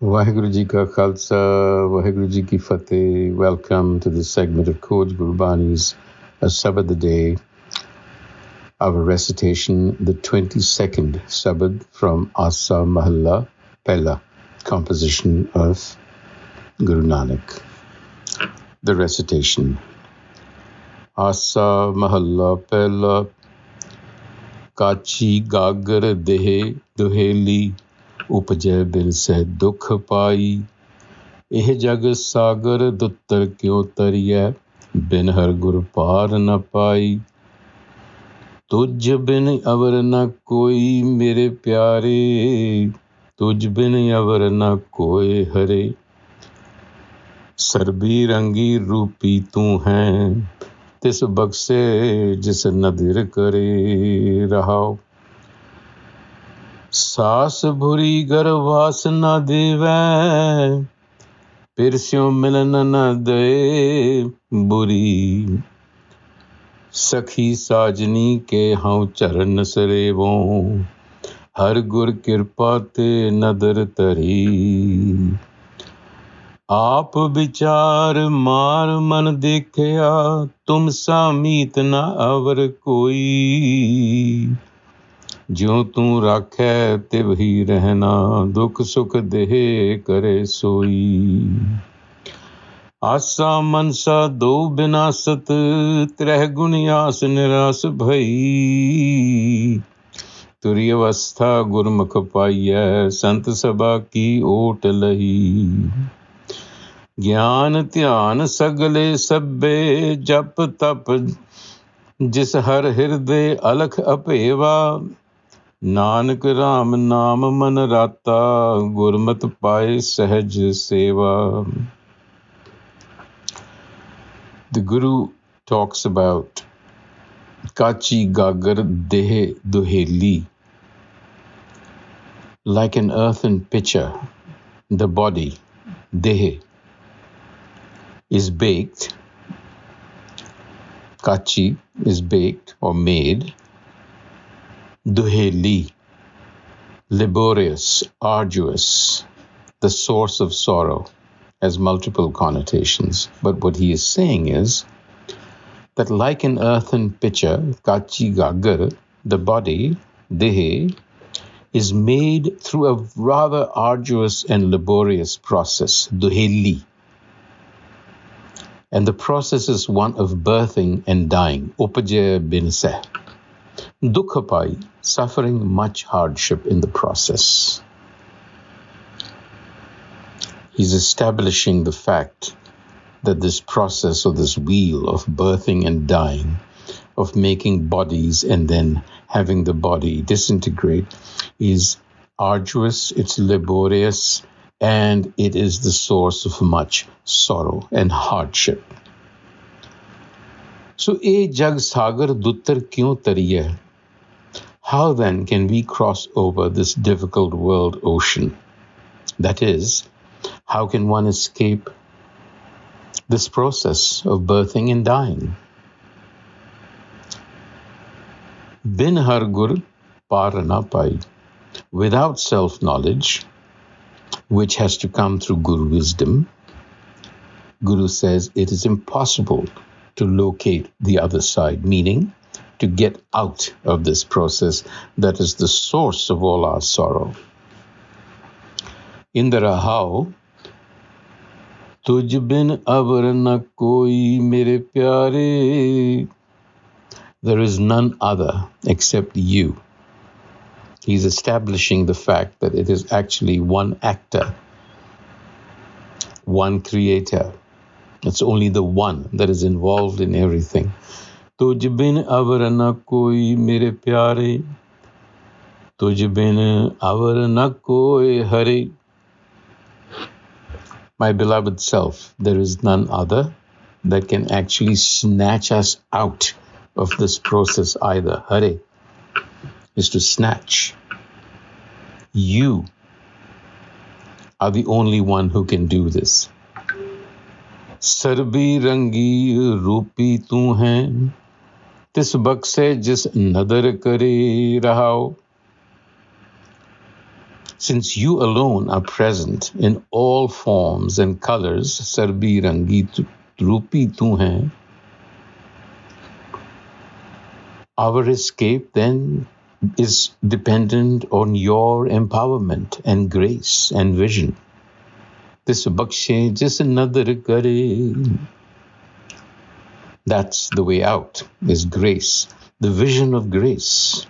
Waheguru Ji Ka Khalsa, Waheguru Ji Ki Fateh. Welcome to this segment of Coach Gurbani's a-sabad-a-day, our recitation, the 22nd sabad from Asa Mahalla Pehla, composition of Guru Nanak. The recitation. Asa Mahalla Pehla, Kachi Gagar Deh Duheli, उपजय बिन सह दुख पाई ਇਹ ਜਗ ਸਾਗਰ ਦੁੱਤਰ ਕਿਉ ਤਰੀਐ ਬਿਨ ਹਰ ਗੁਰ ਪਾਰ ਨ ਪਾਈ ਤੁਝ ਬਿਨ ਅਵਰ ਨ ਕੋਈ ਮੇਰੇ ਪਿਆਰੇ ਤੁਝ ਬਿਨ ਅਵਰ ਨ ਕੋਏ ਹਰੇ ਸਰਬੀ ਰੰਗੀ ਰੂਪੀ ਤੂੰ ਹੈ ਤਿਸ ਬਖਸ਼ੇ ਜਿਸ ਨਦਰ ਕਰੇ ਰਹਾਓ ਸਾਸ ਭੁਰੀ ਗਰ ਵਾਸ ਨਾ ਦੇਵੈ ਪਿਰਸਿਉ ਮਿਲਨ ਨ ਦਏ ਬੁਰੀ ਸਖੀ ਸਾਜਨੀ ਕੇ ਹਉ ਚਰਨ ਸਰੇਵੋ ਹਰ ਗੁਰ ਕਿਰਪਾ ਤੇ ਨਦਰ ਤਰੀ ਆਪ ਵਿਚਾਰ ਮਾਰ ਮਨ ਦੇਖਿਆ ਤੁਮ ਸਾ ਮੀਤ ਨ ਅਵਰ ਕੋਈ ਜਿਉ ਤੂੰ ਰਾਖੈ ਤਿਵ ਹੀ ਰਹਿਣਾ ਦੁਖ ਸੁਖ ਦੇਹ ਕਰੇ ਸੋਈ ਆਸਾ ਮਨਸਾ ਦੋ ਬਿਨਾਸਤ ਤ੍ਰਹਿ ਗੁਣਿਆਸ ਨਿਰਾਸ ਭਈ ਤੁਰੀ ਅਵਸਥਾ ਗੁਰਮੁਖ ਪਾਈਐ ਸੰਤ ਸਭਾ ਕੀ ਓਟ ਲਹੀ ਗਿਆਨ ਧਿਆਨ ਸਗਲੇ ਸਭੇ ਜਪ ਤਪ ਜਿਸ ਹਰ ਹਿਰਦੇ ਅਲਖ ਅਭੇਵਾ ਨਾਨਕ ਰਾਮ ਨਾਮ ਮਨ ਰਾਤਾ ਗੁਰਮਤਿ ਪਾਏ ਸਹਿਜ ਸੇਵਾ The Guru talks about Kachi Gagar Deh Duheli. Like an earthen pitcher, the body, Deh, is baked. Kachi is baked or made. Duheli, laborious, arduous, the source of sorrow, has multiple connotations. But what he is saying is that like an earthen pitcher, Kachi Gagar, the body, Dehe, is made through a rather arduous and laborious process, Duheli. And the process is one of birthing and dying, Upajaya bin Seh. Dukhapai, suffering much hardship in the process. He's establishing the fact that this process or this wheel of birthing and dying, of making bodies and then having the body disintegrate, is arduous, it's laborious, and it is the source of much sorrow and hardship. So, e jag sagar duttar kyun tariye? How then can we cross over this difficult world ocean? That is, how can one escape this process of birthing and dying? Bin har gur par na pai. Without self-knowledge, which has to come through Guru wisdom, Guru says it is impossible to locate the other side, meaning to get out of this process that is the source of all our sorrow. In the Rahau, तुझ बिन अवर न कोई मेरे प्यारे, there is none other except you. He's establishing the fact that it is actually one actor, one creator. It's only the one that is involved in everything. तुझ बिन अवर न कोई मेरे प्यारे, तुझ बिन अवर न कोई हरे. My beloved self, there is none other that can actually snatch us out of this process either. Hare is to snatch. You are the only one who can do this. Sarbi rangi roopi tu hai, tis bakshe jis nadar kare rahao. Since you alone are present in all forms and colors, Sarbi Rangi Rupi Tu Hai, our escape then is dependent on your empowerment and grace and vision. This bakshe just another kare. That's the way out, is grace. The vision of grace.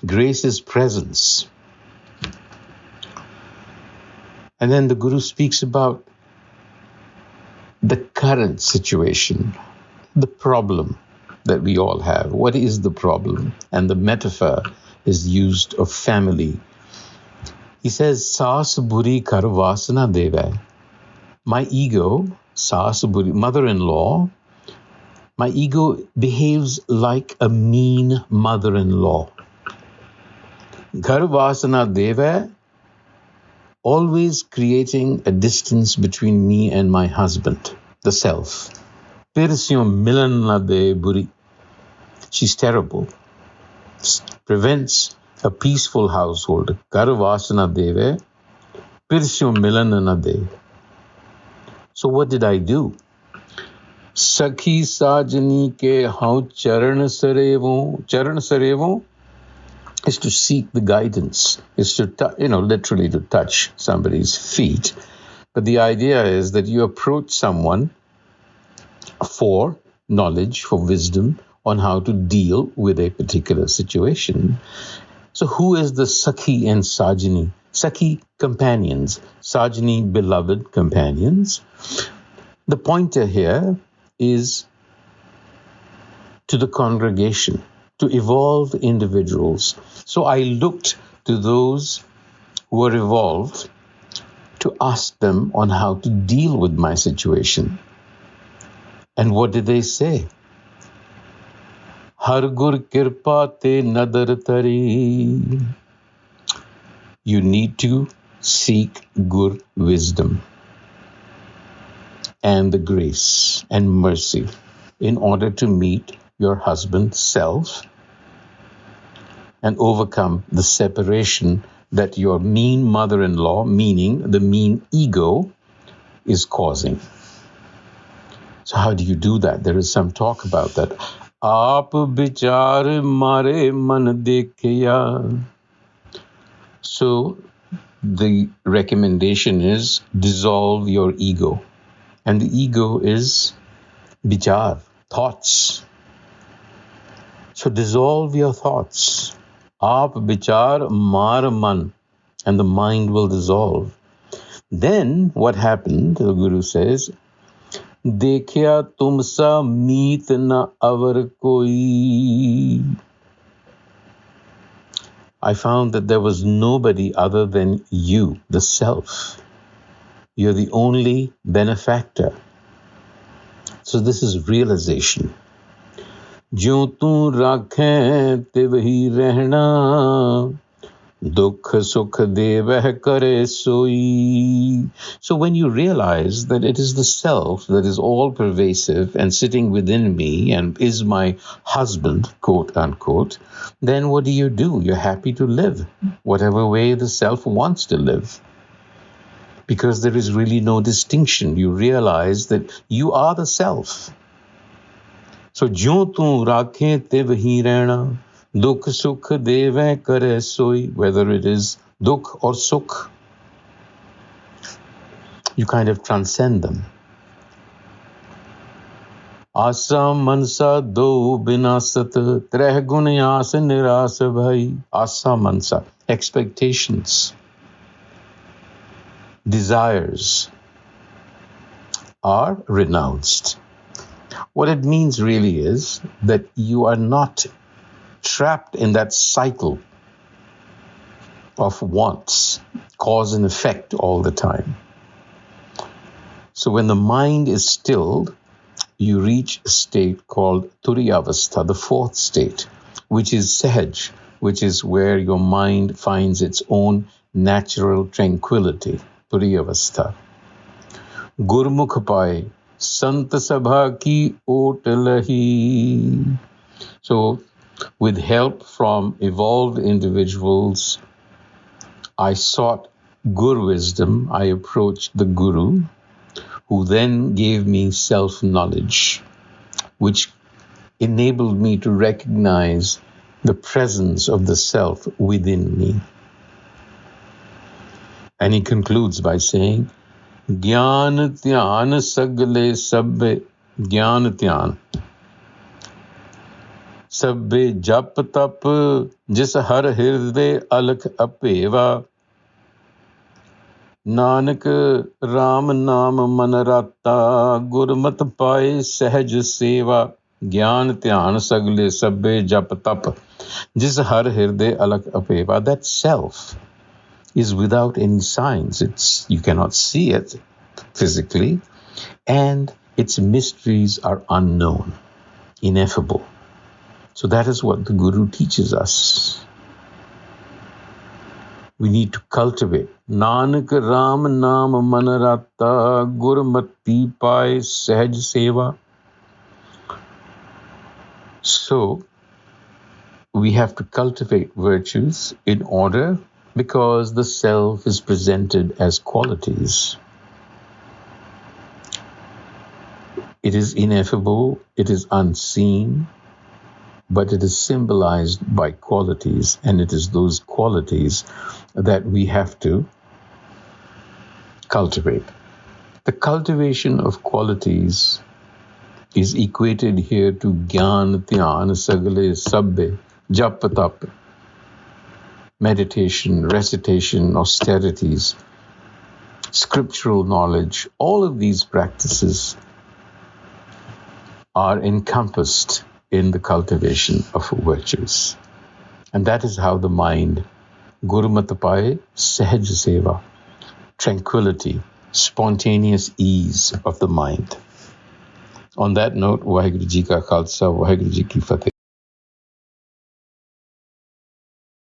Grace is presence. And then the Guru speaks about the current situation, the problem that we all have. What is the problem? And the metaphor is used of family. He says, Saas buri kar vasana deva. My ego, Saas buri, mother-in-law, my ego behaves like a mean mother-in-law. Ghar vasana deva, always creating a distance between me and my husband, the self. Pirsyo milan na de buri. She's terrible. Prevents a peaceful household. Ghar vasana deva, pirsyo milan na de. So what did I do? Sakhi sajani ke hau charan sarevo. Charan sarevo is to seek the guidance, is to, literally to touch somebody's feet. But the idea is that you approach someone for knowledge, for wisdom on how to deal with a particular situation. So who is the Sakhi and Sajani? Sakhi, companions. Sajani, beloved companions. The pointer here is to the congregation, to evolve individuals. So I looked to those who were evolved to ask them on how to deal with my situation. And what did they say? Har gur kirpa te nadar tari. You need to seek Gur wisdom and the grace and mercy in order to meet your husband's self and overcome the separation that your mean mother-in-law, meaning the mean ego, is causing. So how do you do that? There is some talk about that. Aap bichar mare man dekhiya. So the recommendation is dissolve your ego. And the ego is bichar, thoughts. So dissolve your thoughts. Aap bichar mar man. And the mind will dissolve. Then what happened, the Guru says, Dekhya tumsa meet na avar koi. I found that there was nobody other than you, the self. You're the only benefactor. So this is realization. Jo tu rakhe te wahi rehna. Dukh sukh devah kare soi. So when you realize that it is the self that is all pervasive and sitting within me and is my husband, quote unquote, then what do? You're happy to live whatever way the self wants to live. Because there is really no distinction. You realize that you are the self. So jo tu rakhe te wahi rehna. Dukh sukh devah kare soi, whether it is dukh or sukh, you kind of transcend them. Asa mansa do binasat treh gunyas niras bhai. Asa mansa, expectations, desires are renounced. What it means really is that you are not trapped in that cycle of wants, cause and effect all the time. So when the mind is stilled, you reach a state called Turiyavastha, the fourth state, which is Sahaj, which is where your mind finds its own natural tranquility, Turiyavastha. Gurmukh pai, Sant Sabha ki ot lahi. So with help from evolved individuals, I sought Gur wisdom, I approached the Guru, who then gave me self-knowledge, which enabled me to recognize the presence of the self within me. And he concludes by saying, Gyan Dhyan Sagle Sabbe Gyan Dhyan Sabbe Jap Tap Jis Har Hirde Alakh Apeva Nanak Ram Nam Manarata Gurmat Pai Sahaj Seva Gyan Dhyan Sagle Sabbe Jap Tap Jis Har Hirde Alakh Apeva. That self is without any signs. You cannot see it physically, and its mysteries are unknown, ineffable. So that is what the Guru teaches us. We need to cultivate. Nanak Ram Nam Manarata Gurmati Pai Sahaj Seva. So we have to cultivate virtues in order, because the self is presented as qualities. It is ineffable, it is unseen, but it is symbolized by qualities, and it is those qualities that we have to cultivate. The cultivation of qualities is equated here to Gyan Dhyan Sagle Sabbe Jap Tap. Meditation, recitation, austerities, scriptural knowledge, all of these practices are encompassed in the cultivation of virtues. And that is how the mind, Gurmat Pai Sahaj Seva, tranquility, spontaneous ease of the mind. On that note, Waheguru Ji Ka Khalsa, Waheguru Ji Ki Fateh.